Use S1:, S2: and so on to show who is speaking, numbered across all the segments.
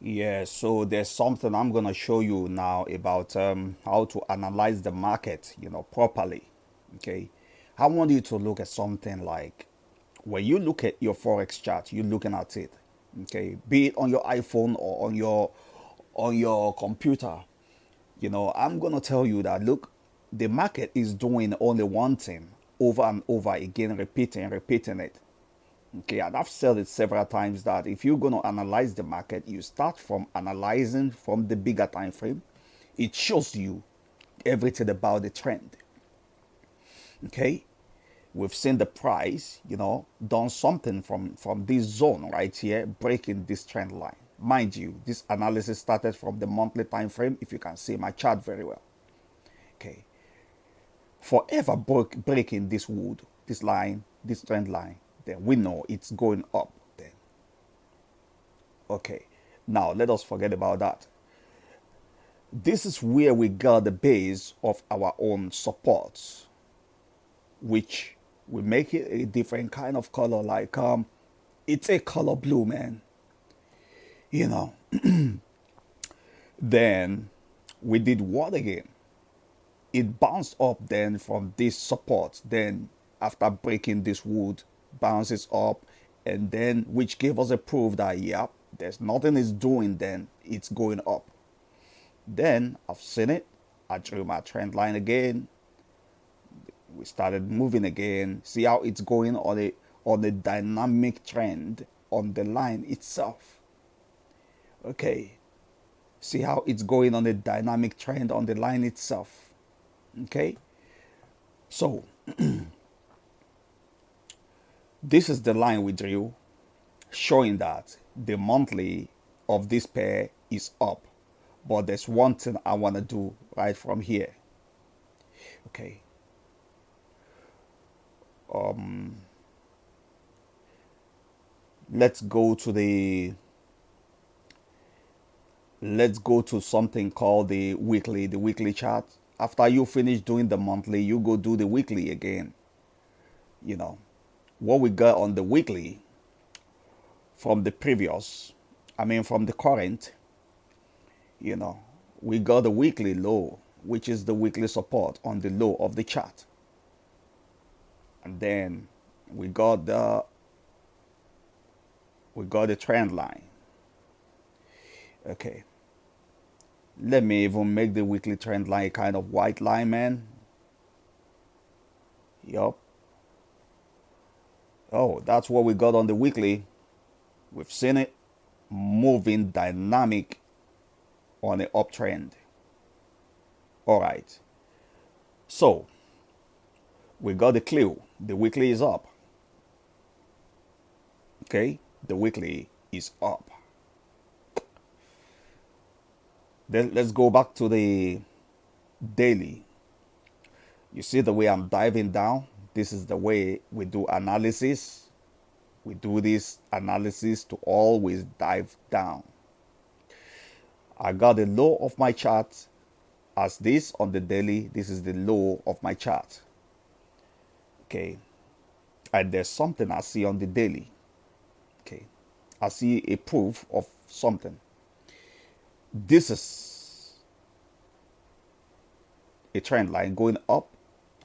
S1: Yeah, so there's something I'm gonna show you now about how to analyze the market, properly. Okay, I want you to look at something like when you look at your forex chart, you're looking at it. Okay, be it on your iPhone or on your computer. I'm gonna tell you that look, the market is doing only one thing over and over again, repeating it. Okay, and I've said it several times that if you're going to analyze the market, you start from analyzing from the bigger time frame. It shows you everything about the trend. Okay, we've seen the price, done something from this zone right here, breaking this trend line. Mind you, this analysis started from the monthly time frame. If you can see my chart very well. Okay, forever breaking this wood, this line, this trend line, then we know it's going up. Then okay, now let us forget about that. This is where we got the base of our own supports, which we make it a different kind of color, like it's a color blue, man. You know. Then we did what again? It bounced up then from this support. Then after breaking this wood, bounces up, and then which gave us a proof that yep, there's nothing it's doing. Then it's going up. Then I've seen it. I drew my trend line again. We started moving again. See how it's going on a dynamic trend on the line itself. Okay. See how it's going on a dynamic trend on the line itself. Okay. So this is the line we drew, showing that the monthly of this pair is up. But there's one thing I want to do right from here. Okay. Let's go to something called the weekly chart. After you finish doing the monthly, you go do the weekly again. You know, what we got on the weekly from the previous, from the current, you know, we got the weekly low, which is the weekly support on the low of the chart. And then we got the trend line. Okay. Let me even make the weekly trend line a kind of white line, man. Yup. Oh, that's what we got on the weekly. We've seen it moving dynamic on an uptrend. All right. So we got the clue. The weekly is up. Okay. The weekly is up. Then let's go back to the daily. You see the way I'm diving down? This is the way we do analysis. We do this analysis to always dive down. I got the low of my chart as this on the daily. This is the low of my chart. Okay. And there's something I see on the daily. Okay. I see a proof of something. This is a trend line going up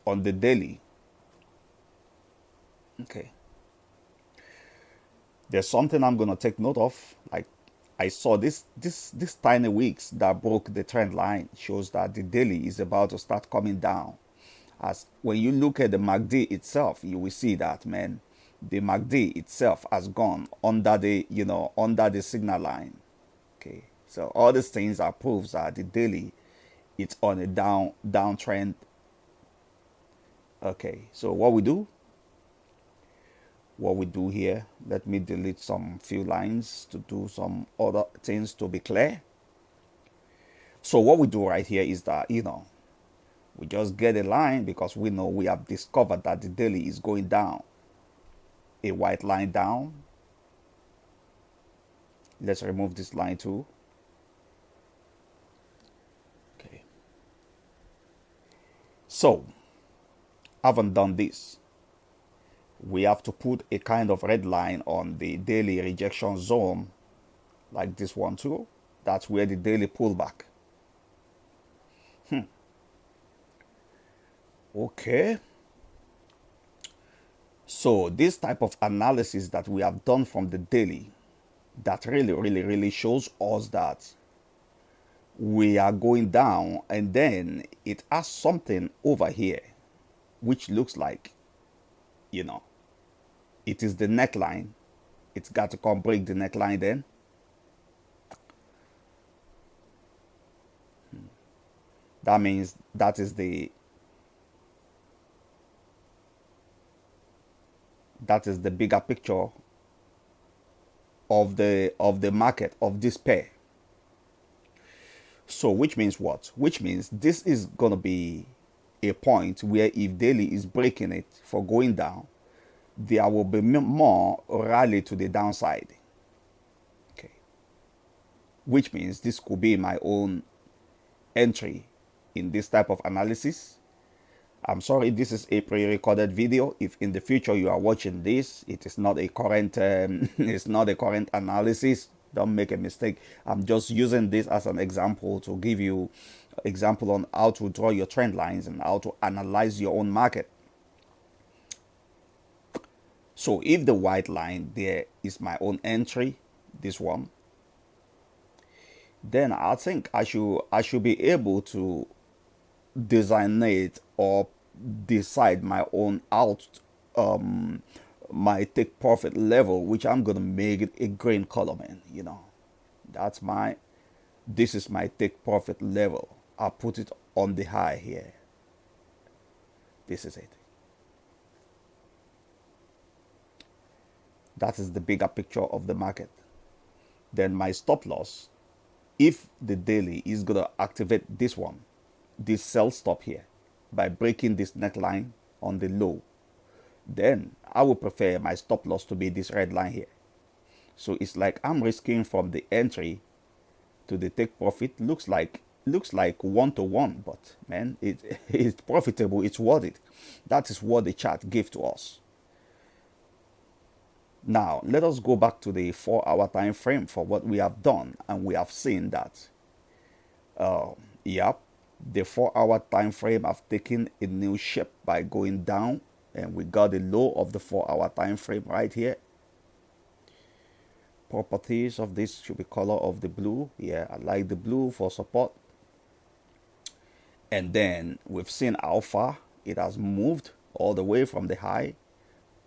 S1: on the daily. Okay. There's something I'm gonna take note of. Like I saw this tiny wicks that broke the trend line shows that the daily is about to start coming down. As when you look at the MACD itself, you will see that man, the MACD itself has gone under the signal line. Okay, so all these things are proofs that the daily it's on a downtrend. Okay, so what we do here, let me delete some few lines to do some other things to be clear. So what we do right here is that we just get a line because we know we have discovered that the daily is going down, a white line down. Let's remove this line too. Okay, so haven't done this, we have to put a kind of red line on the daily rejection zone, like this one too. That's where the daily pullback. Okay. So this type of analysis that we have done from the daily, that really shows us that we are going down, and then it has something over here which looks like, you know, it is the neckline. It's got to come break the neckline then. That means that is the bigger picture of the market of this pair. So which means what? Which means this is gonna be a point where if daily is breaking it for going down, there will be more rally to the downside. Okay. Which means this could be my own entry in this type of analysis. I'm sorry, this is a pre-recorded video. If in the future you are watching this, it is not a current it's not a current analysis. Don't make a mistake. I'm just using this as an example to give you example on how to draw your trend lines and how to analyze your own market. So if the white line there is my own entry, this one, then I think I should be able to designate or decide my own my take profit level, which I'm gonna make it a green column in. This is my take profit level. I'll put it on the high here. This is it. That is the bigger picture of the market. Then my stop loss, if the daily is gonna activate this one, this sell stop here, by breaking this neckline on the low, then I would prefer my stop loss to be this red line here. So it's like I'm risking from the entry to the take profit. Looks like 1-to-1, but man, it's profitable. It's worth it. That is what the chart gave to us. Now let us go back to the 4-hour time frame for what we have done, and we have seen that yep, the 4-hour time frame have taken a new shape by going down, and we got the low of the 4-hour time frame right here. Properties of this should be color of the blue. Yeah, I like the blue for support. And then we've seen how far it has moved all the way from the high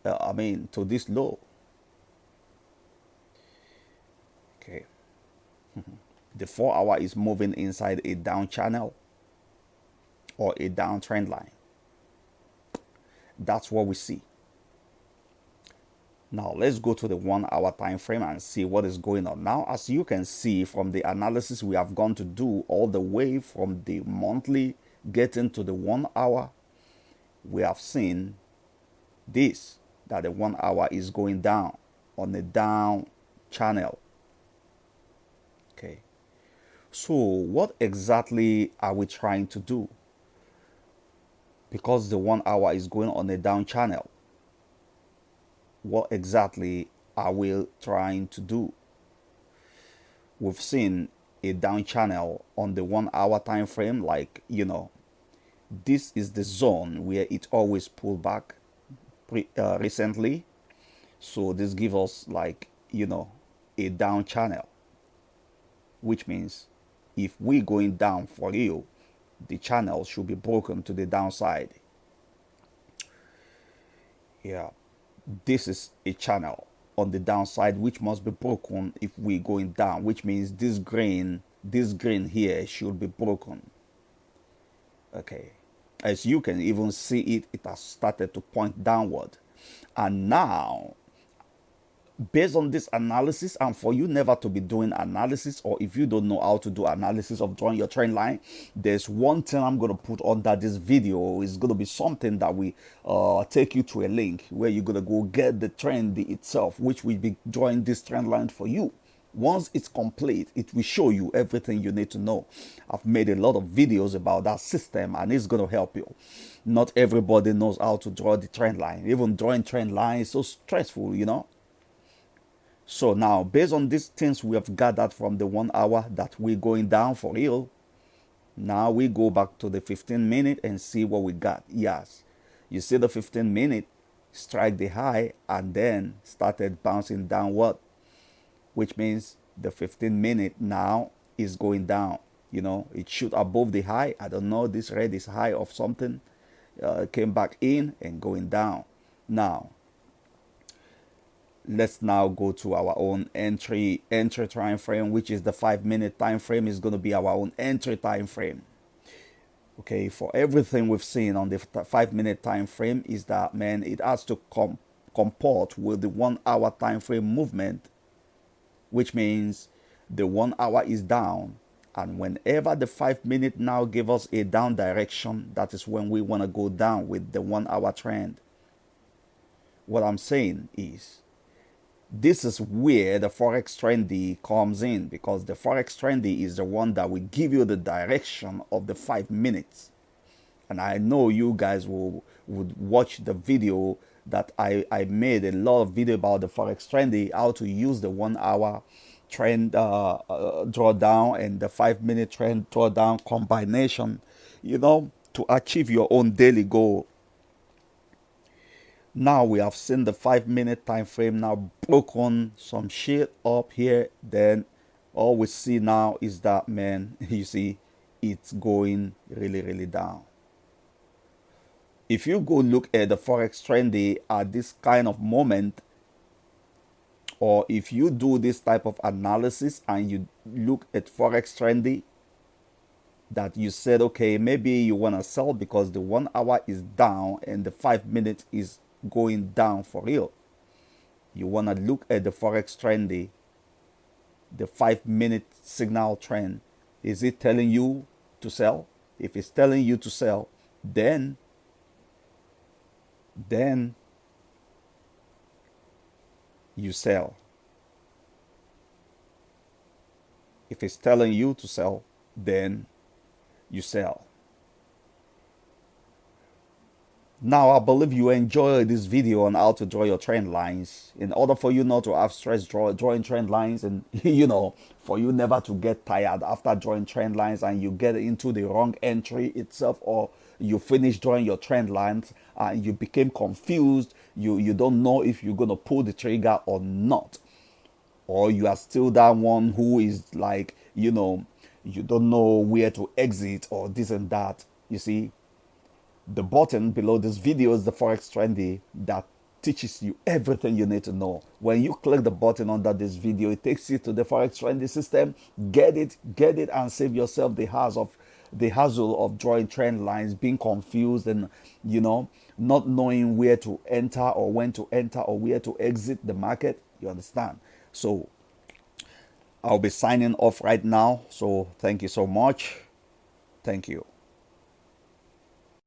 S1: to this low. Okay. The 4-hour is moving inside a down channel or a down trend line. That's what we see. Now let's go to the 1-hour time frame and see what is going on. Now, as you can see from the analysis we have gone to do all the way from the monthly getting to the 1-hour, we have seen this, that the 1-hour is going down on the down channel. Okay. So what exactly are we trying to do? Because the 1-hour is going on a down channel, what exactly are we trying to do? We've seen a down channel on the 1-hour time frame, like, this is the zone where it always pulled back recently. So this gives us like, a down channel, which means if we're going down for real, the channel should be broken to the downside. Yeah, this is a channel on the downside which must be broken if we're going down, which means this green here should be broken. Okay, as you can even see it has started to point downward. And now, based on this analysis, and for you never to be doing analysis, or if you don't know how to do analysis of drawing your trend line, there's one thing I'm going to put under this video. Is going to be something that we take you to a link where you're going to go get the trendy itself, which will be drawing this trend line for you. Once it's complete, it will show you everything you need to know. I've made a lot of videos about that system, and it's going to help you. Not everybody knows how to draw the trend line. Even drawing trend line is so stressful, So now, based on these things we have gathered from the 1 hour that we're going down for real, now we go back to the 15 minute and see what we got. Yes, you see the 15 minute strike the high and then started bouncing downward, which means the 15 minute now is going down. You know, it shoot above the high. I don't know, this red is high of something. Came back in and going down. Now, let's now go to our own entry time frame, which is the 5 minute time frame. Is going to be our own entry time frame. Okay, for everything we've seen on the 5 minute time frame is that, man, it has to comport with the 1 hour time frame movement, which means the 1 hour is down, and whenever the 5 minute now give us a down direction, that is when we want to go down with the 1 hour trend. What I'm saying is, this is where the Forex Trendy comes in, because the Forex Trendy is the one that will give you the direction of the 5 minutes. And I know you guys would watch the video that I made, a lot of video about the Forex Trendy, how to use the 1 hour trend drawdown and the 5 minute trend drawdown combination, you know, to achieve your own daily goal. Now we have seen the 5 minute time frame now broken some shit up here. Then all we see now is that, man, you see it's going really down. If you go look at the Forex Trendy at this kind of moment, or if you do this type of analysis and you look at Forex Trendy, that you said, okay, maybe you want to sell because the 1 hour is down and the 5 minutes is going down for real. You want to look at the Forex Trendy, the 5 minute signal trend. Is it telling you to sell? If it's telling you to sell, then you sell. If it's telling you to sell, then you sell. Now, I believe you enjoyed this video on how to draw your trend lines. In order for you not to have stress drawing trend lines, and you know, for you never to get tired after drawing trend lines and you get into the wrong entry itself, or you finish drawing your trend lines and you became confused, you don't know if you're going to pull the trigger or not, or you are still that one who is like, you know, you don't know where to exit or this and that. You see, the button below this video is the Forex Trendy that teaches you everything you need to know. When you click the button under this video, it takes you to the Forex Trendy system. Get it, and save yourself the hassle of drawing trend lines, being confused, and, you know, not knowing where to enter or when to enter or where to exit the market. You understand? So I'll be signing off right now. So thank you so much. Thank you.